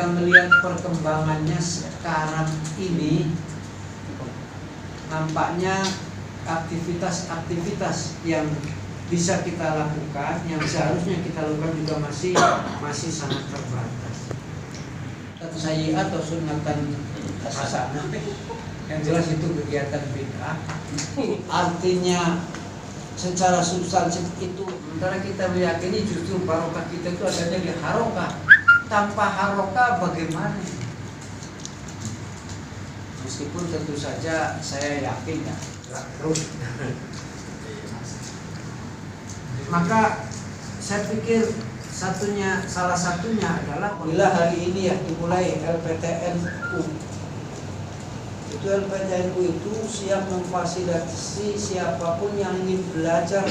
kita melihat perkembangannya sekarang ini, nampaknya aktivitas-aktivitas yang bisa kita lakukan, yang seharusnya kita lakukan juga masih sangat terbatas. Satu sayyi'at atau sunatan hasanah, yang jelas itu kegiatan bid'ah. Artinya secara substansi itu, sementara kita meyakini justru barokah kita itu adanya di harokah. Tanpa harokah bagaimana? Meskipun tentu saja saya yakin ya terus. Maka saya pikir salah satunya adalah bila hari ini ya dimulai LPTNU. Itu LPTNU itu siap memfasilitasi siapapun yang ingin belajar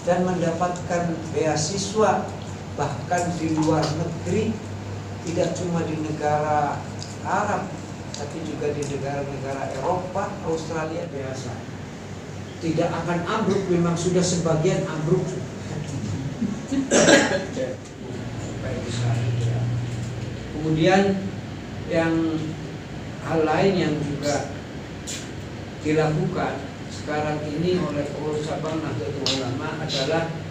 dan mendapatkan beasiswa bahkan di luar negeri, tidak cuma di negara Arab tapi juga di negara-negara Eropa, Australia biasa. Tidak akan ambruk, memang sudah sebagian ambruk. Kemudian yang hal lain yang juga dilakukan sekarang ini oleh pengurus cabang Nahdlatul Ulama adalah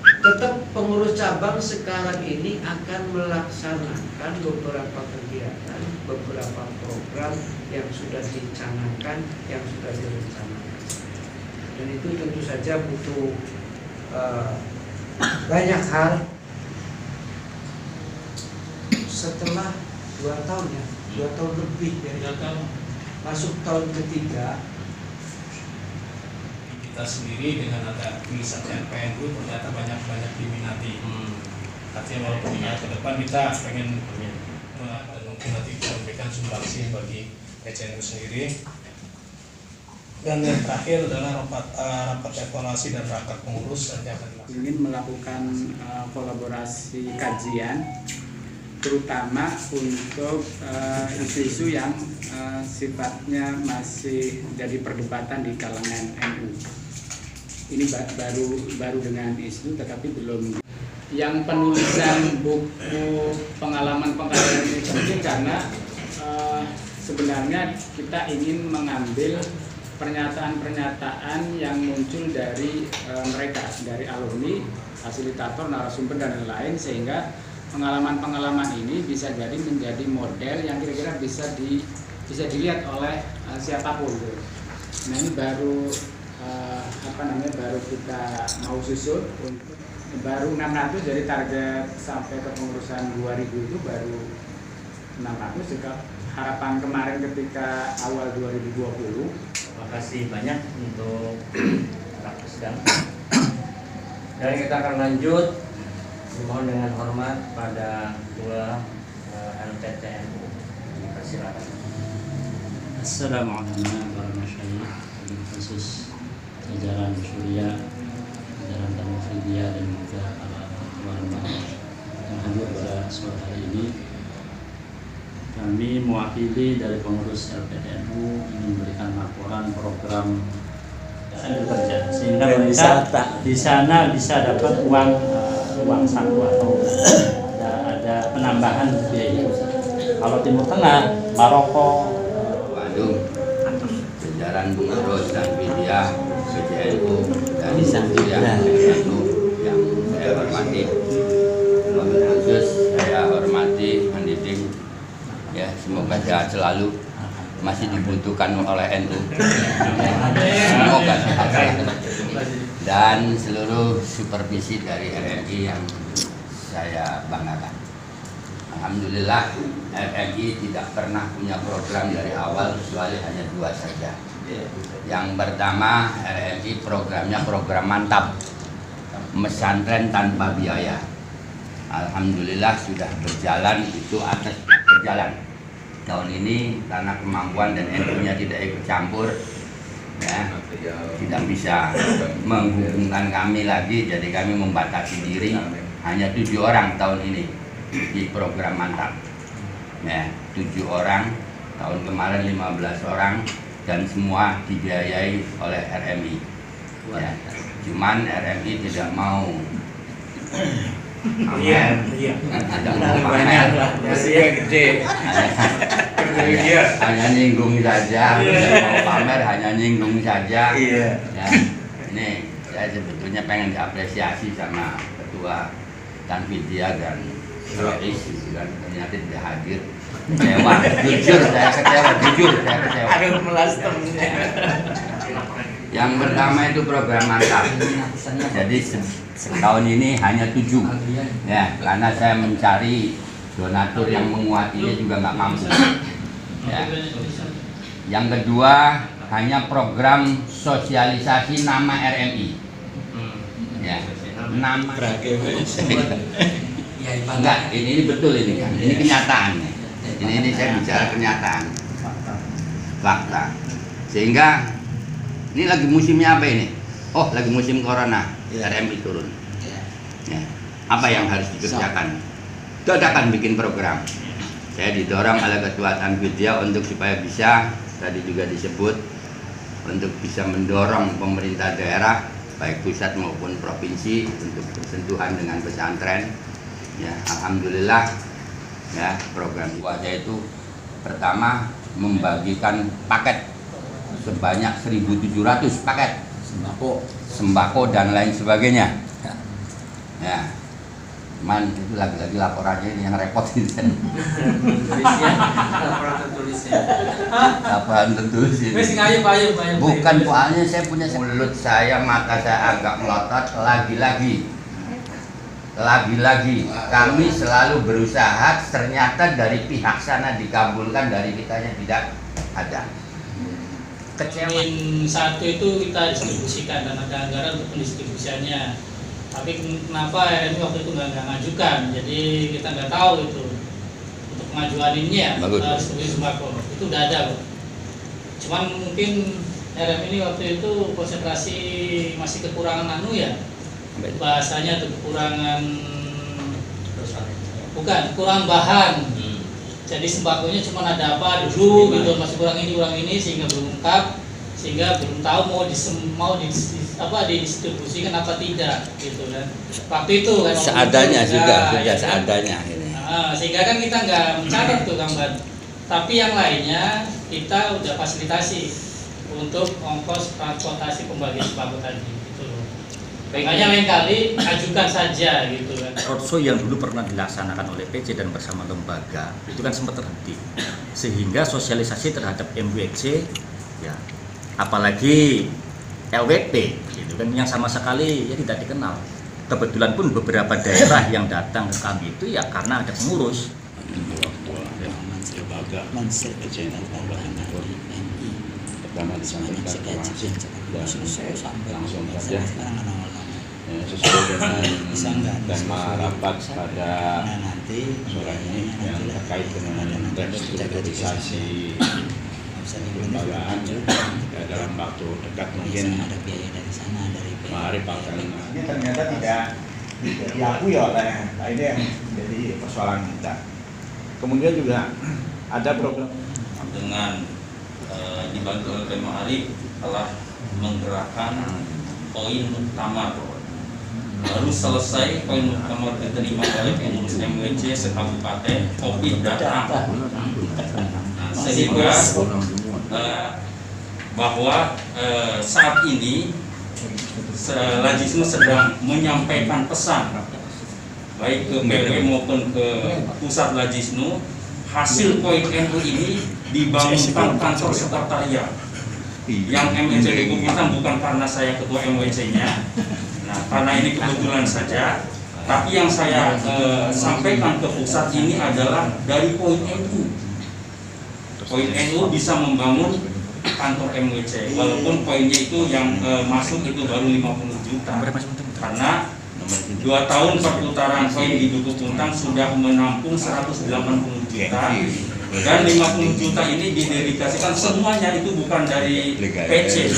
tetap pengurus cabang sekarang ini akan melaksanakan beberapa kegiatan, beberapa program yang sudah dicanangkan, yang sudah direncanakan. Dan itu tentu saja butuh banyak hal. Setelah 2 tahun ya, 2 tahun lebih dari masuk tahun ketiga, kita sendiri dengan ada tulisan NPNU ternyata banyak diminati. Artinya walaupun ke depan kita pengen dan mungkin nanti memberikan sumbangsi bagi PCNU sendiri. Dan yang terakhir adalah rapat evaluasi dan rapat pengurus nanti akan dilakukan. Ingin melakukan kolaborasi kajian, terutama untuk isu-isu yang sifatnya masih jadi perdebatan di kalangan NU. Ini baru dengan isu, tetapi belum. Yang penulisan buku pengalaman ini penting karena sebenarnya kita ingin mengambil pernyataan-pernyataan yang muncul dari mereka, dari alumni, fasilitator, narasumber dan lain-lain, sehingga pengalaman-pengalaman ini bisa jadi menjadi model yang kira-kira bisa dilihat oleh siapapun. Nah ini baru baru kita mau susun, baru 600 dari target sampai kepengurusan 2000 itu baru 600. Juga harapan kemarin ketika awal 2020. Terima kasih banyak untuk rapat sedang. Dan kita akan lanjut. Mohon dengan hormat pada Ketua LPTNU. Silakan. Assalamualaikum warahmatullahi wabarakatuh. Khusus jajaran Surya, jajaran Tanufidiyah dan juga para teman-teman yang hadir pada sore hari ini. Kami mewakili dari pengurus LPTNU ingin memberikan laporan program bekerja sehingga mereka di sana bisa dapat uang saku atau ada penambahan biaya hidup. Kalau Timur Tengah, Maroko, Bandung, jajaran pengurus dan media PCNU dan yang saya hormati, khusus saya hormati Handiding, ya semoga sehat selalu, masih dibutuhkan oleh NU, semoga sehat dan seluruh supervisi dari RMI yang saya banggakan. Alhamdulillah RMI tidak pernah punya program dari awal kecuali hanya 2 saja. Yang pertama, RMI programnya program mantap, pesantren tanpa biaya. Alhamdulillah sudah berjalan, itu atas berjalan. Tahun ini karena kemampuan dan NU-nya tidak ikut campur, ya, tidak bisa menghubungkan kami lagi, jadi kami membatasi diri hanya 7 orang tahun ini di program mantap, ya, 7 orang, tahun kemarin 15 orang, dan semua dibiayai oleh RMI. Ya. Cuman RMI tidak mau Iya. tidak mau pamer. Hanya nyinggung saja, tidak mau pamer, hanya nyinggung saja. Ya. Ini saya sebetulnya pengen diapresiasi sama Ketua Tanfidia dan Rois, gitu kan, ternyata tidak hadir. Kecewa, jujur saya kecewa. Yang pertama itu program mantap. Jadi setahun ini hanya 7. Ya, karena saya mencari donatur yang menguatinya juga nggak mampu. Ya. Yang kedua hanya program sosialisasi nama RMI. Ya, nama. Enggak, ini betul ini kan. Ini kenyataannya. Ini saya bicara kenyataan, fakta. Sehingga ini lagi musimnya apa ini? Oh, lagi musim corona, RMI turun. Ya. Apa yang harus dikerjakan? Dadakan bikin program. Saya didorong oleh Ketua Tanfidia untuk supaya bisa, tadi juga disebut, untuk bisa mendorong pemerintah daerah, baik pusat maupun provinsi, untuk bersentuhan dengan pesantren. Ya, alhamdulillah. Ya, program wajah itu pertama membagikan paket sebanyak 1.700 paket sembako dan lain sebagainya. Ya, cuman itu lagi-lagi laporannya ini yang repot ini. Laporan tertulis ini. Bukan soalnya saya punya mulut saya, mata saya agak melotot lagi-lagi kami selalu berusaha, ternyata dari pihak sana dikabulkan, dari kitanya tidak ada. Kecewa. Satu itu kita distribusikan dan ada anggaran untuk pendistribusiannya. Tapi kenapa RMI waktu itu nggak ngajukan? Jadi kita nggak tahu itu untuk pengajuan ini ya. Distribusi sembako itu udah ada, Bro. Cuman mungkin RMI ini waktu itu konsentrasi masih kekurangan bahasanya tuh kekurangan bahan. Jadi sembakonya cuma ada apa dulu gitu, masih kurang ini sehingga belum lengkap, sehingga belum tahu mau didistribusikan apa tidak gitu kan. Waktu itu kan Seadanya seadanya ini. Sehingga kan kita nggak mencatat tuh gambar. Tapi yang lainnya kita udah fasilitasi untuk ongkos transportasi pembagian sembako tadi. Makanya lain kali ajukan saja gitu kan. Roadshow yang dulu pernah dilaksanakan oleh PC dan bersama lembaga itu kan sempat terhenti, sehingga sosialisasi terhadap MWC ya, apalagi LWP gitu kan, yang sama sekali ya tidak dikenal. Kebetulan pun beberapa daerah yang datang ke kami itu ya karena ada pengurus. Pertama disampaikan langsung saja sesuai dengan tema rapat pada sore ini yang terkait dengan restrukturisasi kelembagaan dalam waktu dekat mungkin mari Pak Kalina. Ini ternyata tidak diakui oleh ini yang menjadi persoalan kita. Kemudian juga ada program dengan dibantu oleh Tema Arif telah menggerakkan poin utama. Baru selesai poin utama diterima oleh pengurus MWC sekabupaten, COVID datang. Sehingga bahwa saat ini Lajisnu sedang menyampaikan pesan baik ke PW maupun ke pusat Lajisnu, hasil poin NU ini dibangunkan kantor sekretariat yang MWC dikumpulkan, bukan karena saya ketua MWC-nya. Nah, karena ini kebetulan saja. Tapi yang saya sampaikan ke pusat ini adalah dari poin NU. Poin NU bisa membangun kantor MWC, walaupun poinnya itu yang masuk itu baru 50 juta. Karena 2 tahun perputaran poin di Duku Puntang sudah menampung 180 juta. Dan 50 juta ini didedikasikan semuanya itu bukan dari PC.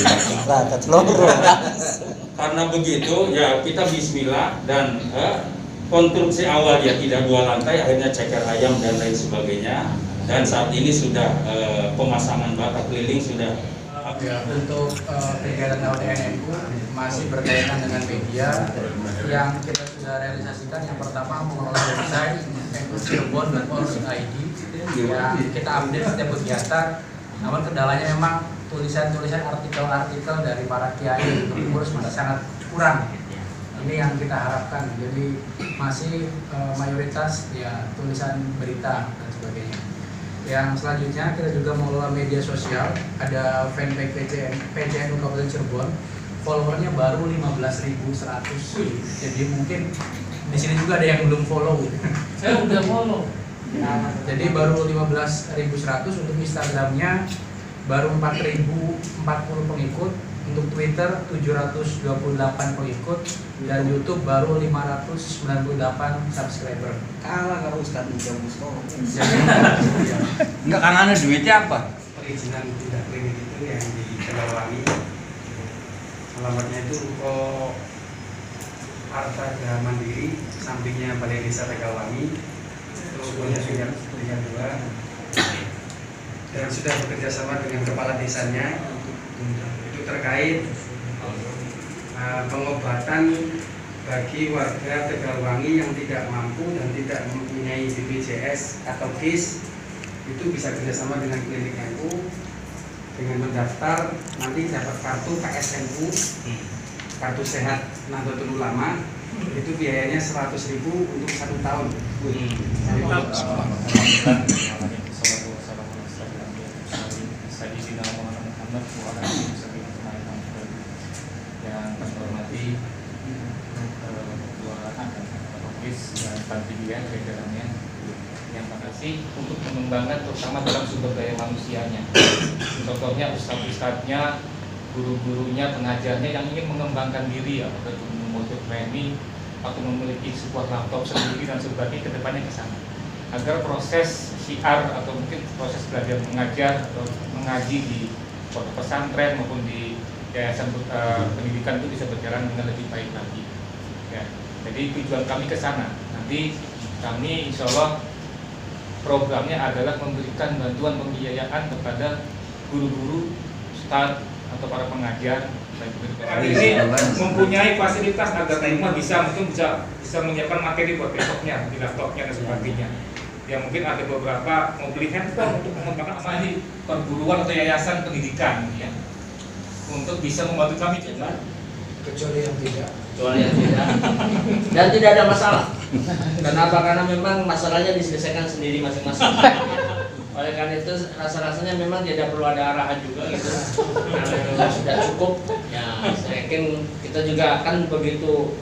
Karena begitu ya kita bismillah, dan konstruksi awal ya tidak 2 lantai, akhirnya ceker ayam dan lain sebagainya. Dan saat ini sudah pemasangan bata keliling sudah Ya, untuk kegiatan LDNNU masih berkaitan dengan media yang kita sudah realisasikan. Yang pertama mengelola website nucirebon.org.id yang kita update setiap kegiatan. Namun kendalanya memang tulisan-tulisan artikel-artikel dari para kiai untuk pengurus masih sangat kurang. Ini yang kita harapkan. Jadi masih mayoritas ya tulisan berita dan sebagainya. Yang selanjutnya kita juga mengelola media sosial. Ada fanpage PCNU Kabupaten Cirebon. Followernya baru 15.100. Jadi mungkin di sini juga ada yang belum follow. Saya udah follow. Jadi baru 15.100. Untuk Instagramnya baru 4.040 pengikut. Untuk Twitter 728 pengikut. Dan YouTube baru 598 subscriber. Kalah kalau Ustadz Mustofa. Enggak, karena duitnya apa? Perizinan tidak klinik itu yang di Tegalwangi. Alamatnya itu Ruko Arta Mandiri, sampingnya Balai Desa Tegalwangi. Rukonya sudah 2 dan sudah bekerja sama dengan kepala desanya. Itu terkait pengobatan bagi warga Tegalwangi yang tidak mampu dan tidak mempunyai BPJS atau KIS. Itu bisa kerjasama dengan klinik NU dengan mendaftar, nanti dapat kartu KSNU, kartu sehat Nahdlatul Ulama. Itu biayanya 100.000 untuk 1 tahun. Yang kami hormati Ketua Ofis dan Panitia jajarannya, yang makasih untuk pengembangan terutama dalam sumber daya manusianya. Contohnya ustadz-ustadznya, guru-gurunya, pengajarnya yang ingin mengembangkan diri, apakah itu membuat training atau memiliki sebuah laptop sendiri dan sebagainya, kedepannya ke sana, agar proses syiar atau mungkin proses belajar mengajar atau mengaji di pondok pesantren maupun di yayasan pendidikan itu bisa berjalan dengan lebih baik lagi. Ya, jadi tujuan kami ke sana. Nanti kami insya Allah programnya adalah memberikan bantuan pembiayaan kepada guru-guru, ustadz atau para pengajar. Ini mempunyai fasilitas agar rumah mungkin bisa menyiapkan materi buat besoknya di laptopnya dan sebagainya. Ya mungkin ada beberapa mau beli handphone untuk mengembangkan apa ini perguruan atau yayasan pendidikan ya, untuk bisa membantu kami juga. Kecuali yang tidak. Dan tidak ada masalah. Kenapa? Karena memang masalahnya diselesaikan sendiri masing-masing. Oleh karena itu rasa-rasanya memang tidak perlu ada arahan juga gitu. Karena memang sudah cukup. Ya, saya yakin kita juga kan begitu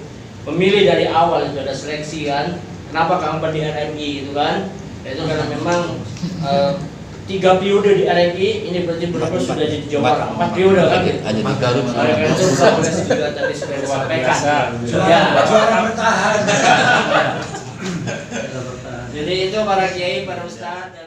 memilih dari awal itu ada seleksi kan. Kenapa kamu di RMI gitu kan? Itu karena memang 3 periode di RMI, ini berarti benar-benar sudah jadi Jawa 4 periode kan gitu. Hanya 3 hari. Oleh karena itu progresi juga tadi sudah disampaikan. Ya, Juara bertahan. jadi itu para kiai, para ustadz.